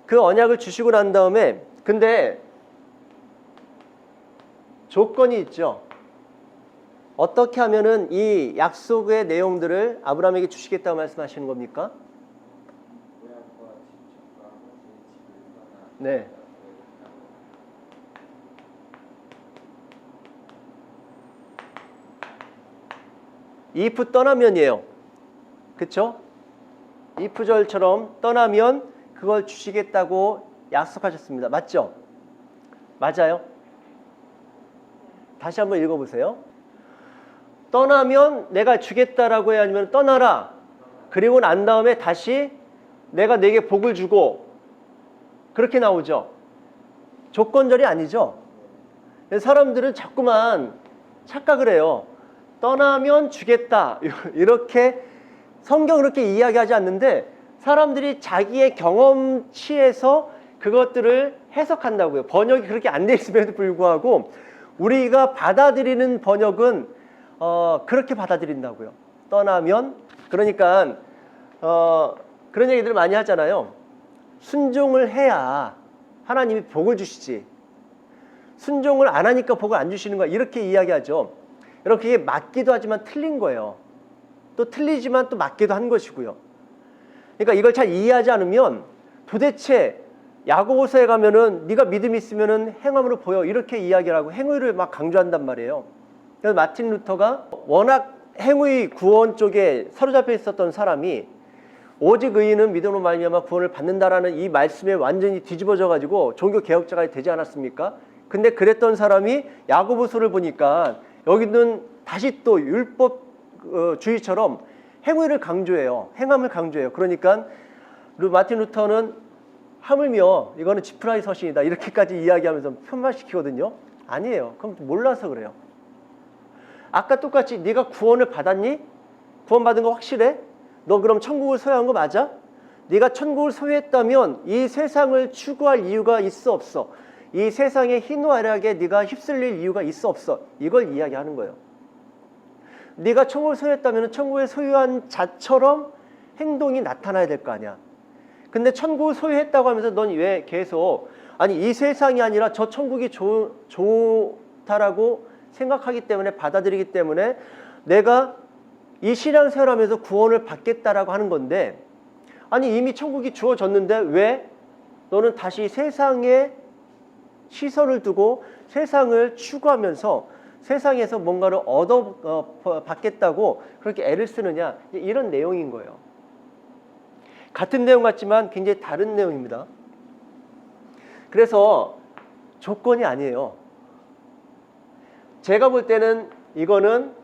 그 언약을 주시고 난 다음에 근데 조건이 있죠. 어떻게 하면은 이 약속의 내용들을 아브라함에게 주시겠다고 말씀하시는 겁니까? 네. if 떠나면이에요. 그쵸? if절처럼 떠나면 그걸 주시겠다고 약속하셨습니다. 맞죠? 맞아요? 다시 한번 읽어보세요. 떠나면 내가 주겠다라고 해야 아니면 떠나라. 그리고 난 다음에 다시 내가 내게 복을 주고 그렇게 나오죠. 조건절이 아니죠. 사람들은 자꾸만 착각을 해요. 떠나면 주겠다. 이렇게 성경은 그렇게 이야기하지 않는데 사람들이 자기의 경험치에서 그것들을 해석한다고요. 번역이 그렇게 안 돼 있음에도 불구하고 우리가 받아들이는 번역은 그렇게 받아들인다고요. 떠나면 그러니까 그런 얘기들을 많이 하잖아요. 순종을 해야 하나님이 복을 주시지. 순종을 안 하니까 복을 안 주시는 거야. 이렇게 이야기하죠. 여러분 그게 맞기도 하지만 틀린 거예요. 또 틀리지만 또 맞기도 한 것이고요. 그러니까 이걸 잘 이해하지 않으면 도대체 야고보서에 가면은 네가 믿음이 있으면은 행함으로 보여 이렇게 이야기를 하고 행위를 막 강조한단 말이에요. 그래서 마틴 루터가 워낙 행위 구원 쪽에 사로잡혀 있었던 사람이 오직 의인은 믿음으로 말미암아 구원을 받는다라는 이 말씀에 완전히 뒤집어져 가지고 종교 개혁자가 되지 않았습니까? 근데 그랬던 사람이 야고보서를 보니까 여기는 다시 또 율법주의처럼 행위를 강조해요. 행함을 강조해요. 그러니까 마틴 루터는 하물며 이거는 지푸라기 서신이다 이렇게까지 이야기하면서 편말시키거든요. 아니에요. 그럼 몰라서 그래요. 아까 똑같이 네가 구원을 받았니? 구원받은 거 확실해? 너 그럼 천국을 소유한 거 맞아? 네가 천국을 소유했다면 이 세상을 추구할 이유가 있어 없어? 이 세상의 희노애락에 네가 휩쓸릴 이유가 있어 없어? 이걸 이야기하는 거예요. 네가 천국을 소유했다면 천국을 소유한 자처럼 행동이 나타나야 될 거 아니야. 근데 천국을 소유했다고 하면서 넌 왜 계속 아니 이 세상이 아니라 저 천국이 좋다라고 생각하기 때문에 받아들이기 때문에 내가 이 신앙생활하면서 구원을 받겠다라고 하는 건데 아니 이미 천국이 주어졌는데 왜 너는 다시 세상에 시선을 두고 세상을 추구하면서 세상에서 뭔가를 받겠다고 그렇게 애를 쓰느냐 이런 내용인 거예요. 같은 내용 같지만 굉장히 다른 내용입니다. 그래서 조건이 아니에요. 제가 볼 때는 이거는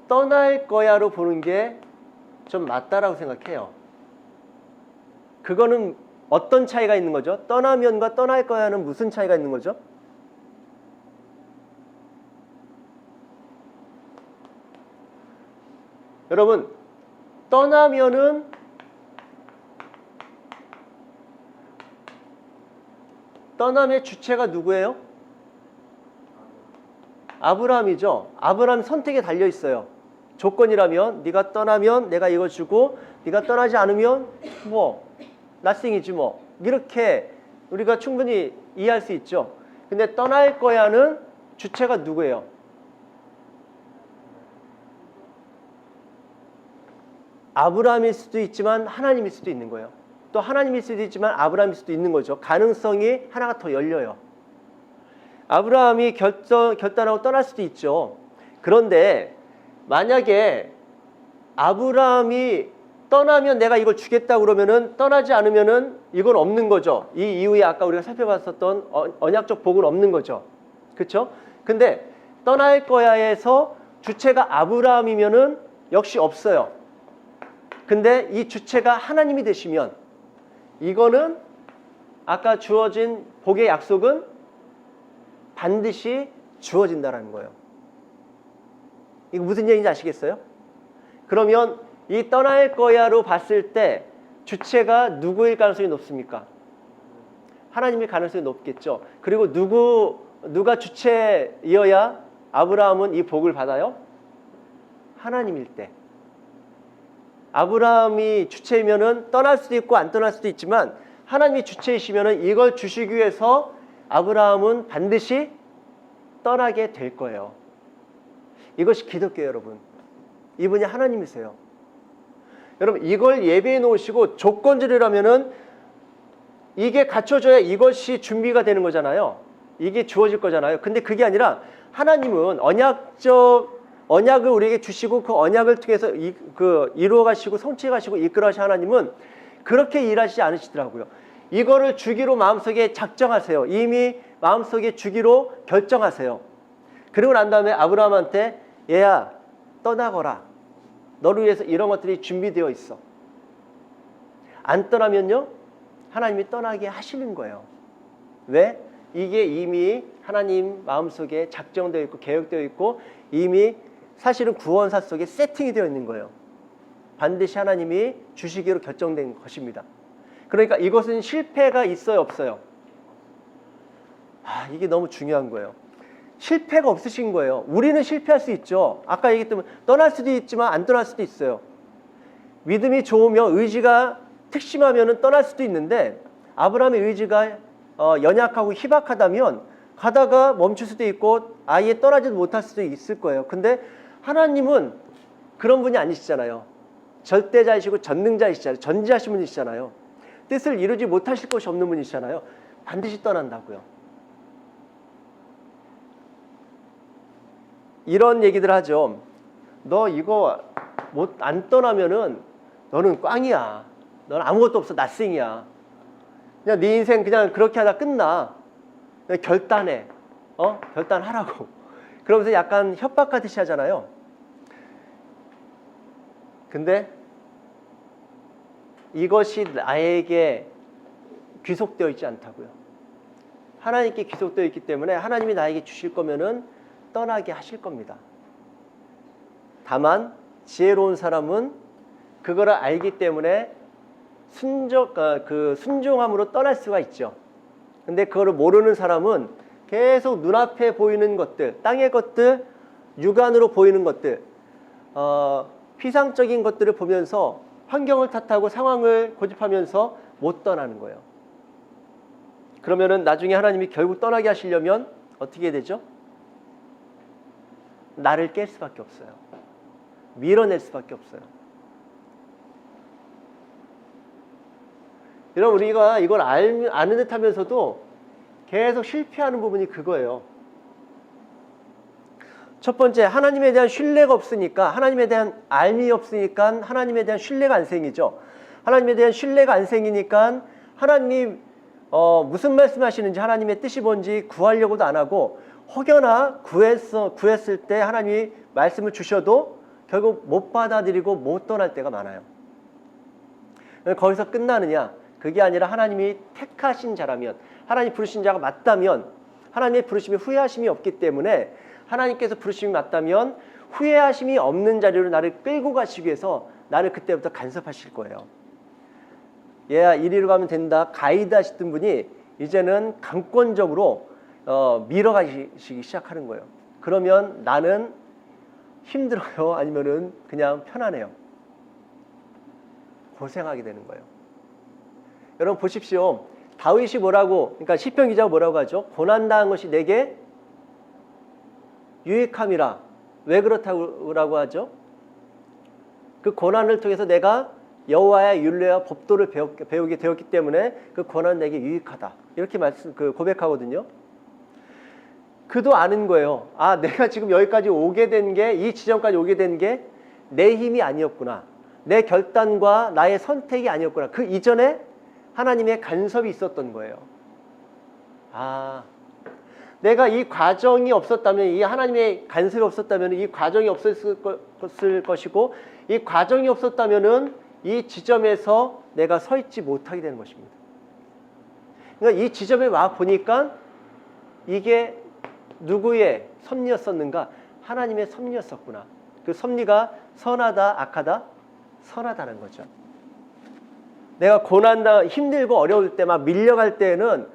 떠날 거야로 보는 게 좀 맞다라고 생각해요. 그거는 어떤 차이가 있는 거죠? 떠나면과 떠날 거야는 무슨 차이가 있는 거죠? 여러분 떠나면은 떠남의 주체가 누구예요? 아브라함이죠. 아브라함 선택에 달려 있어요. 조건이라면 네가 떠나면 내가 이걸 주고 네가 떠나지 않으면 뭐 nothing이지 뭐 이렇게 우리가 충분히 이해할 수 있죠. 근데 떠날 거야는 주체가 누구예요? 아브라함일 수도 있지만 하나님일 수도 있는 거예요. 또 하나님일 수도 있지만 아브라함일 수도 있는 거죠. 가능성이 하나가 더 열려요. 아브라함이 결단하고 떠날 수도 있죠. 그런데 만약에 아브라함이 떠나면 내가 이걸 주겠다고 그러면은 떠나지 않으면은 이건 없는 거죠. 이 이후에 아까 우리가 살펴봤었던 언약적 복은 없는 거죠. 그렇죠? 근데 떠날 거야에서 주체가 아브라함이면은 역시 없어요. 근데 이 주체가 하나님이 되시면 이거는 아까 주어진 복의 약속은 반드시 주어진다는 거예요. 이거 무슨 얘기인지 아시겠어요? 그러면 이 떠날 거야로 봤을 때 주체가 누구일 가능성이 높습니까? 하나님일 가능성이 높겠죠. 그리고 누가 주체이어야 아브라함은 이 복을 받아요? 하나님일 때. 아브라함이 주체이면은 떠날 수도 있고 안 떠날 수도 있지만 하나님이 주체이시면은 이걸 주시기 위해서 아브라함은 반드시 떠나게 될 거예요. 이것이 기독교예요, 여러분. 이분이 하나님이세요. 여러분, 이걸 예배해 놓으시고 조건절이라면은 이게 갖춰져야 이것이 준비가 되는 거잖아요. 이게 주어질 거잖아요. 근데 그게 아니라 하나님은 언약을 우리에게 주시고 그 언약을 통해서 이루어 가시고 성취해 가시고 이끌어 가신 하나님은 그렇게 일하시지 않으시더라고요. 이거를 주기로 마음속에 작정하세요. 이미 마음속에 주기로 결정하세요. 그리고 난 다음에 아브라함한테 얘야 떠나거라. 너를 위해서 이런 것들이 준비되어 있어. 안 떠나면요 하나님이 떠나게 하시는 거예요. 왜? 이게 이미 하나님 마음속에 작정되어 있고 계획되어 있고 이미 사실은 구원사 속에 세팅이 되어 있는 거예요. 반드시 하나님이 주시기로 결정된 것입니다. 그러니까 이것은 실패가 있어요, 없어요? 이게 너무 중요한 거예요. 실패가 없으신 거예요. 우리는 실패할 수 있죠. 아까 얘기했던 떠날 수도 있지만 안 떠날 수도 있어요. 믿음이 좋으면 의지가 특심하면 떠날 수도 있는데 아브라함의 의지가 연약하고 희박하다면 가다가 멈출 수도 있고 아예 떠나지도 못할 수도 있을 거예요. 근데 하나님은 그런 분이 아니시잖아요. 절대자이시고 전능자이시잖아요. 전지하신 분이시잖아요. 뜻을 이루지 못하실 것이 없는 분이시잖아요. 반드시 떠난다고요. 이런 얘기들 하죠. 너 이거 안 떠나면은 너는 꽝이야. 너는 아무것도 없어. 낫싱이야. 그냥 네 인생 그냥 그렇게 하다 끝나. 그냥 결단해. 결단하라고. 그러면서 약간 협박하듯이 하잖아요. 근데 이것이 나에게 귀속되어 있지 않다고요. 하나님께 귀속되어 있기 때문에 하나님이 나에게 주실 거면은 떠나게 하실 겁니다. 다만 지혜로운 사람은 그거를 알기 때문에 순종함으로 떠날 수가 있죠. 근데 그거를 모르는 사람은 계속 눈앞에 보이는 것들, 땅의 것들, 육안으로 보이는 것들, 피상적인 것들을 보면서 환경을 탓하고 상황을 고집하면서 못 떠나는 거예요. 그러면은 나중에 하나님이 결국 떠나게 하시려면 어떻게 되죠? 나를 깰 수밖에 없어요. 밀어낼 수밖에 없어요. 여러분, 우리가 이걸 아는 듯 하면서도 계속 실패하는 부분이 그거예요. 첫 번째, 하나님에 대한 신뢰가 없으니까, 하나님에 대한 알미 없으니까 하나님에 대한 신뢰가 안 생기죠. 하나님에 대한 신뢰가 안 생기니까 하나님 무슨 말씀하시는지, 하나님의 뜻이 뭔지 구하려고도 안 하고 혹여나 구했을 때 하나님이 말씀을 주셔도 결국 못 받아들이고 못 떠날 때가 많아요. 거기서 끝나느냐? 그게 아니라 하나님이 택하신 자라면, 하나님 부르신 자가 맞다면, 하나님의 부르심에 후회하심이 없기 때문에 하나님께서 부르심이 맞다면 후회하심이 없는 자리로 나를 끌고 가시기 위해서 나를 그때부터 간섭하실 거예요. 얘야 이리로 가면 된다 가이드 하시던 분이 이제는 강권적으로 밀어가시기 시작하는 거예요. 그러면 나는 힘들어요? 아니면은 그냥 편안해요? 고생하게 되는 거예요. 여러분 보십시오. 다윗이 뭐라고, 그러니까 시편 기자가 뭐라고 하죠? 고난당한 것이 내게 유익함이라. 왜 그렇다고 하죠? 그 고난을 통해서 내가 여호와의 율례와 법도를 배우게 되었기 때문에 그 고난은 내게 유익하다. 이렇게 고백하거든요. 그도 아는 거예요. 내가 지금 여기까지 오게 된 게, 이 지점까지 오게 된 게 내 힘이 아니었구나. 내 결단과 나의 선택이 아니었구나. 그 이전에 하나님의 간섭이 있었던 거예요. 내가 이 과정이 없었다면, 이 하나님의 간섭이 없었다면 이 과정이 없었을 것이고, 이 과정이 없었다면은 이 지점에서 내가 서 있지 못하게 되는 것입니다. 그러니까 이 지점에 와 보니까 이게 누구의 섭리였었는가? 하나님의 섭리였었구나. 그 섭리가 선하다, 악하다? 선하다는 거죠. 내가 고난다, 힘들고 어려울 때, 막 밀려갈 때는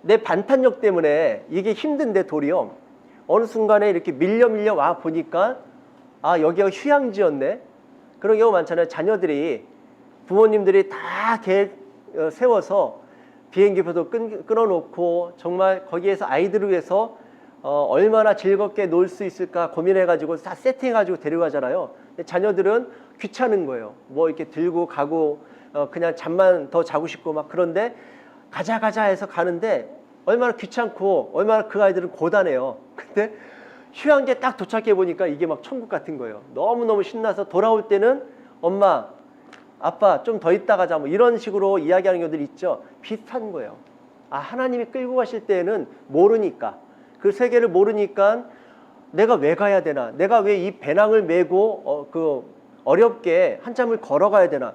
내 반탄력 때문에 이게 힘든데 도리어 어느 순간에 이렇게 밀려 와 보니까 여기가 휴양지였네. 그런 경우 많잖아요. 자녀들이 부모님들이 다 계획 세워서 비행기표도 끊어놓고 정말 거기에서 아이들을 위해서 얼마나 즐겁게 놀 수 있을까 고민해가지고 다 세팅해가지고 데려가잖아요. 근데 자녀들은 귀찮은 거예요. 뭐 이렇게 들고 가고 그냥 잠만 더 자고 싶고 막 그런데 가자 해서 가는데 얼마나 귀찮고 얼마나 그 아이들은 고단해요. 근데 휴양지에 딱 도착해 보니까 이게 막 천국 같은 거예요. 너무너무 신나서 돌아올 때는 엄마, 아빠 좀 더 있다 가자 뭐 이런 식으로 이야기하는 경우들이 있죠. 비슷한 거예요. 아, 하나님이 끌고 가실 때는 모르니까, 그 세계를 모르니까 내가 왜 가야 되나, 내가 왜 이 배낭을 메고 어렵게 한참을 걸어가야 되나,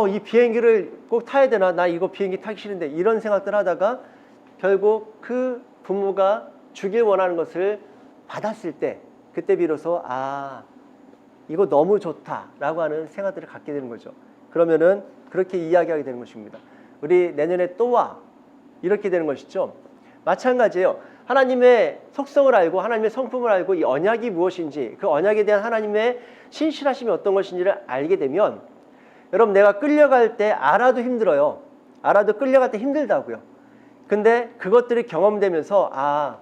이 비행기를 꼭 타야 되나, 나 이거 비행기 타기 싫은데, 이런 생각들 하다가 결국 그 부모가 주길 원하는 것을 받았을 때, 그때 비로소 이거 너무 좋다라고 하는 생각들을 갖게 되는 거죠. 그러면은 그렇게 이야기하게 되는 것입니다. 우리 내년에 또 와, 이렇게 되는 것이죠. 마찬가지예요. 하나님의 속성을 알고 하나님의 성품을 알고 이 언약이 무엇인지, 그 언약에 대한 하나님의 신실하심이 어떤 것인지를 알게 되면, 여러분, 내가 끌려갈 때 알아도 힘들어요. 알아도 끌려갈 때 힘들다고요. 근데 그것들이 경험되면서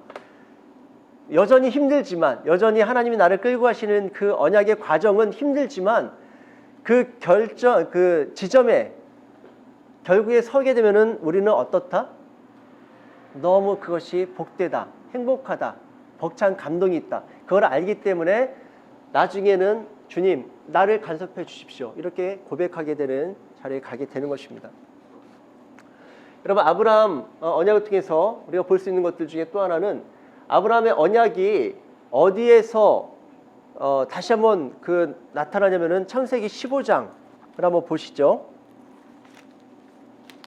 여전히 힘들지만, 여전히 하나님이 나를 끌고 가시는 그 언약의 과정은 힘들지만 그 지점에 결국에 서게 되면은 우리는 어떻다? 너무 그것이 복되다, 행복하다, 벅찬 감동이 있다. 그걸 알기 때문에 나중에는 주님, 나를 간섭해 주십시오, 이렇게 고백하게 되는 자리에 가게 되는 것입니다. 여러분, 아브라함 언약을 통해서 우리가 볼 수 있는 것들 중에 또 하나는, 아브라함의 언약이 어디에서 다시 한번 나타나냐면은 창세기 15장을 한번 보시죠.